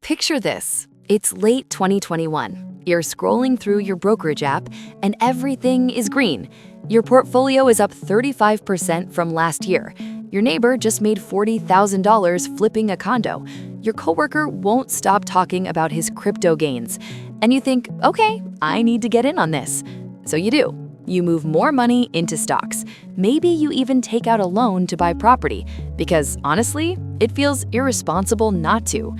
Picture this. It's late 2021. You're scrolling through your brokerage app and everything is green. Your portfolio is up 35% from last year. Your neighbor just made $40,000 flipping a condo. Your coworker won't stop talking about his crypto gains. And you think, okay, I need to get in on this. So you do. You move more money into stocks. Maybe you even take out a loan to buy property because honestly, it feels irresponsible not to.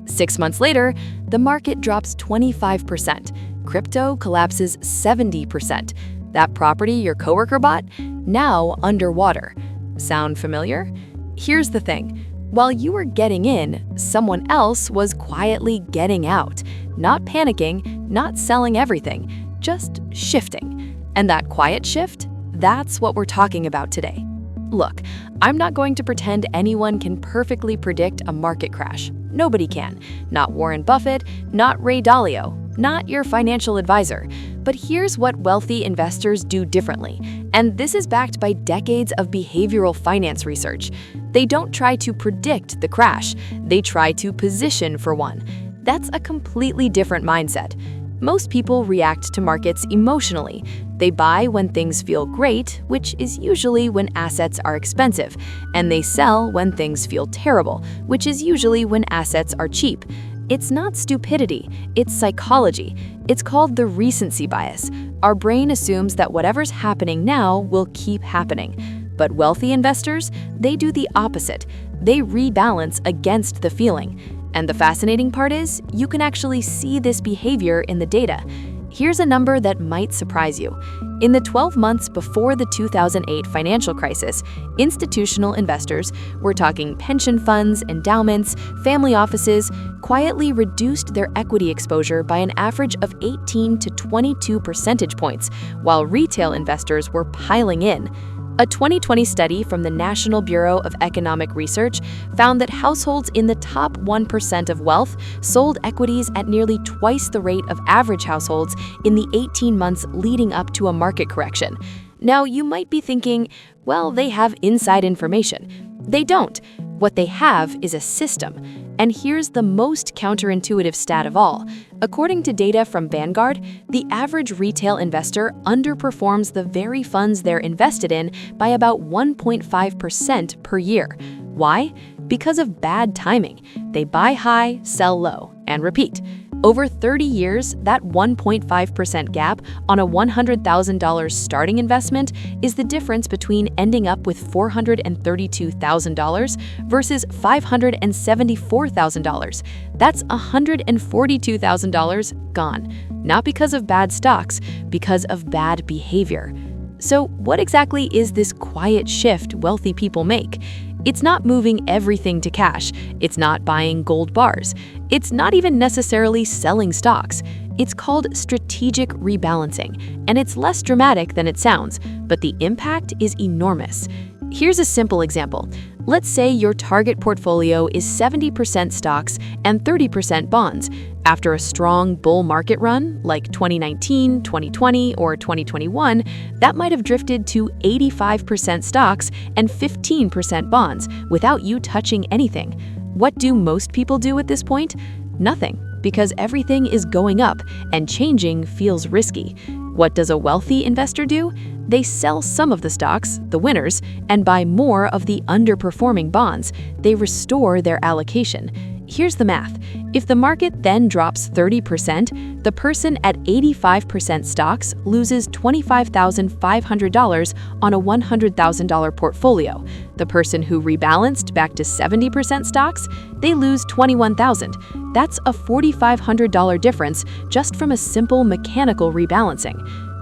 6 months later, the market drops 25%. Crypto collapses 70%. That property your coworker bought, now underwater. Sound familiar? Here's the thing. While you were getting in, someone else was quietly getting out. Not panicking, not selling everything, just shifting. And that quiet shift, that's what we're talking about today. Look, I'm not going to pretend anyone can perfectly predict a market crash. Nobody can. Not Warren Buffett, not Ray Dalio, not your financial advisor. But here's what wealthy investors do differently. And this is backed by decades of behavioral finance research. They don't try to predict the crash. They try to position for one. That's a completely different mindset. Most people react to markets emotionally. They buy when things feel great, which is usually when assets are expensive, and they sell when things feel terrible, which is usually when assets are cheap. It's not stupidity, it's psychology. It's called the recency bias. Our brain assumes that whatever's happening now will keep happening. But wealthy investors, they do the opposite. They rebalance against the feeling. And the fascinating part is, you can actually see this behavior in the data. Here's a number that might surprise you. In the 12 months before the 2008 financial crisis, institutional investors, we're talking pension funds, endowments, family offices, quietly reduced their equity exposure by an average of 18 to 22 percentage points, while retail investors were piling in. A 2020 study from the National Bureau of Economic Research found that households in the top 1% of wealth sold equities at nearly twice the rate of average households in the 18 months leading up to a market correction. Now, you might be thinking, well, they have inside information. They don't. What they have is a system. And here's the most counterintuitive stat of all. According to data from Vanguard, the average retail investor underperforms the very funds they're invested in by about 1.5% per year. Why? Because of bad timing. They buy high, sell low, and repeat. Over 30 years, that 1.5% gap on a $100,000 starting investment is the difference between ending up with $432,000 versus $574,000. That's $142,000 gone, not because of bad stocks, because of bad behavior. So what exactly is this quiet shift wealthy people make? It's not moving everything to cash. It's not buying gold bars. It's not even necessarily selling stocks. It's called strategic rebalancing, and it's less dramatic than it sounds, but the impact is enormous. Here's a simple example. Let's say your target portfolio is 70% stocks and 30% bonds. After a strong bull market run, like 2019, 2020, or 2021, that might have drifted to 85% stocks and 15% bonds without you touching anything. What do most people do at this point? Nothing, because everything is going up and changing feels risky. What does a wealthy investor do? They sell some of the stocks, the winners, and buy more of the underperforming bonds. They restore their allocation. Here's the math. If the market then drops 30%, the person at 85% stocks loses $25,500 on a $100,000 portfolio. The person who rebalanced back to 70% stocks, they lose $21,000. That's a $4,500 difference just from a simple mechanical rebalancing.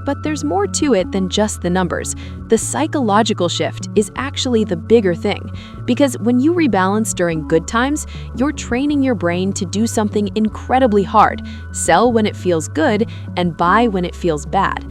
But there's more to it than just the numbers. The psychological shift is actually the bigger thing. Because when you rebalance during good times, you're training your brain to do something incredibly hard, sell when it feels good, and buy when it feels bad.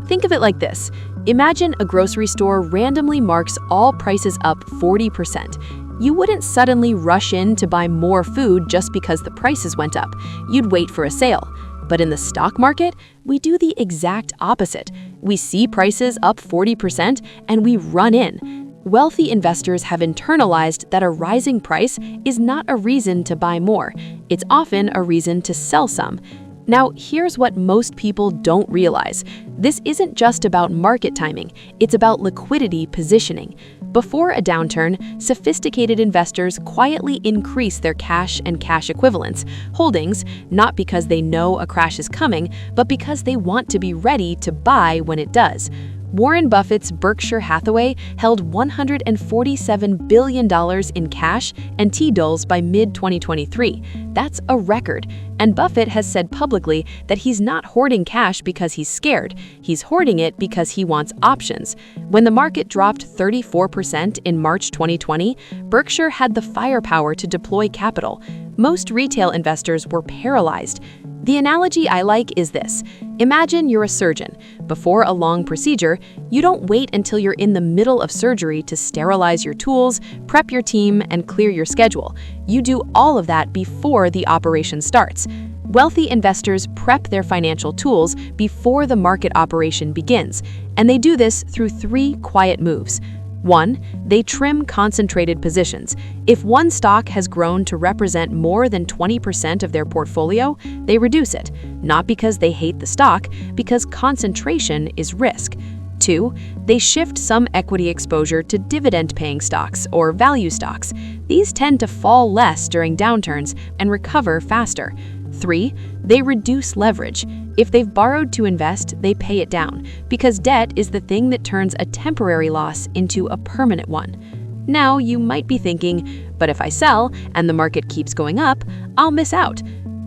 Think of it like this. Imagine a grocery store randomly marks all prices up 40%. You wouldn't suddenly rush in to buy more food just because the prices went up. You'd wait for a sale. But in the stock market, we do the exact opposite. We see prices up 40% and we run in. Wealthy investors have internalized that a rising price is not a reason to buy more. It's often a reason to sell some. Now, here's what most people don't realize. This isn't just about market timing, it's about liquidity positioning. Before a downturn, sophisticated investors quietly increase their cash and cash equivalents holdings, not because they know a crash is coming, but because they want to be ready to buy when it does. Warren Buffett's Berkshire Hathaway held $147 billion in cash and T-bills by mid-2023. That's a record. And Buffett has said publicly that he's not hoarding cash because he's scared. He's hoarding it because he wants options. When the market dropped 34% in March 2020, Berkshire had the firepower to deploy capital. Most retail investors were paralyzed. The analogy I like is this. Imagine you're a surgeon. Before a long procedure, you don't wait until you're in the middle of surgery to sterilize your tools, prep your team, and clear your schedule. You do all of that before the operation starts. Wealthy investors prep their financial tools before the market operation begins, and they do this through 3 quiet moves. 1. They trim concentrated positions. If one stock has grown to represent more than 20% of their portfolio, they reduce it, not because they hate the stock, because concentration is risk. 2. They shift some equity exposure to dividend-paying stocks or value stocks. These tend to fall less during downturns and recover faster. 3. They reduce leverage. If they've borrowed to invest, they pay it down, because debt is the thing that turns a temporary loss into a permanent one. Now, you might be thinking, but if I sell and the market keeps going up, I'll miss out.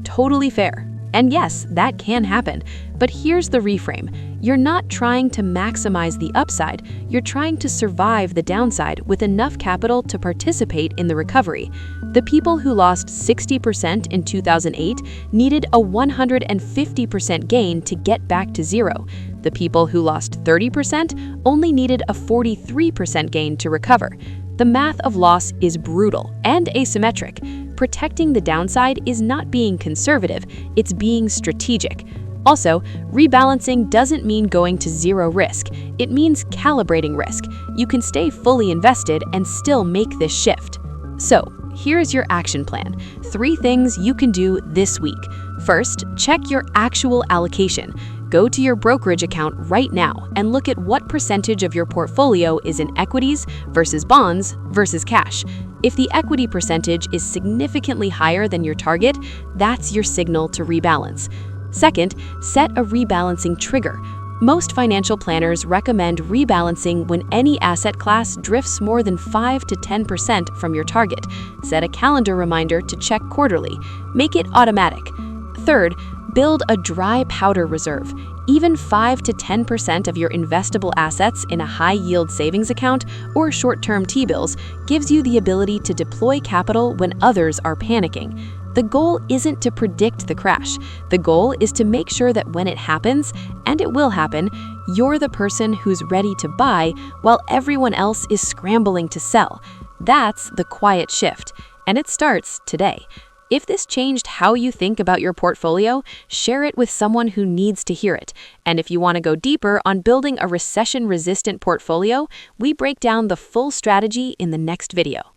Totally fair. And yes, that can happen. But here's the reframe. You're not trying to maximize the upside, you're trying to survive the downside with enough capital to participate in the recovery. The people who lost 60% in 2008 needed a 150% gain to get back to zero. The people who lost 30% only needed a 43% gain to recover. The math of loss is brutal and asymmetric. Protecting the downside is not being conservative, it's being strategic. Also, rebalancing doesn't mean going to zero risk. It means calibrating risk. You can stay fully invested and still make this shift. So, here's your action plan. 3 things you can do this week. First, check your actual allocation. Go to your brokerage account right now and look at what percentage of your portfolio is in equities versus bonds versus cash. If the equity percentage is significantly higher than your target, that's your signal to rebalance. Second, set a rebalancing trigger. Most financial planners recommend rebalancing when any asset class drifts more than 5 to 10% from your target. Set a calendar reminder to check quarterly. Make it automatic. Third, build a dry powder reserve. Even 5 to 10% of your investable assets in a high-yield savings account or short-term T-bills gives you the ability to deploy capital when others are panicking. The goal isn't to predict the crash. The goal is to make sure that when it happens, and it will happen, you're the person who's ready to buy while everyone else is scrambling to sell. That's the quiet shift, and it starts today. If this changed how you think about your portfolio, share it with someone who needs to hear it. And if you want to go deeper on building a recession-resistant portfolio, we break down the full strategy in the next video.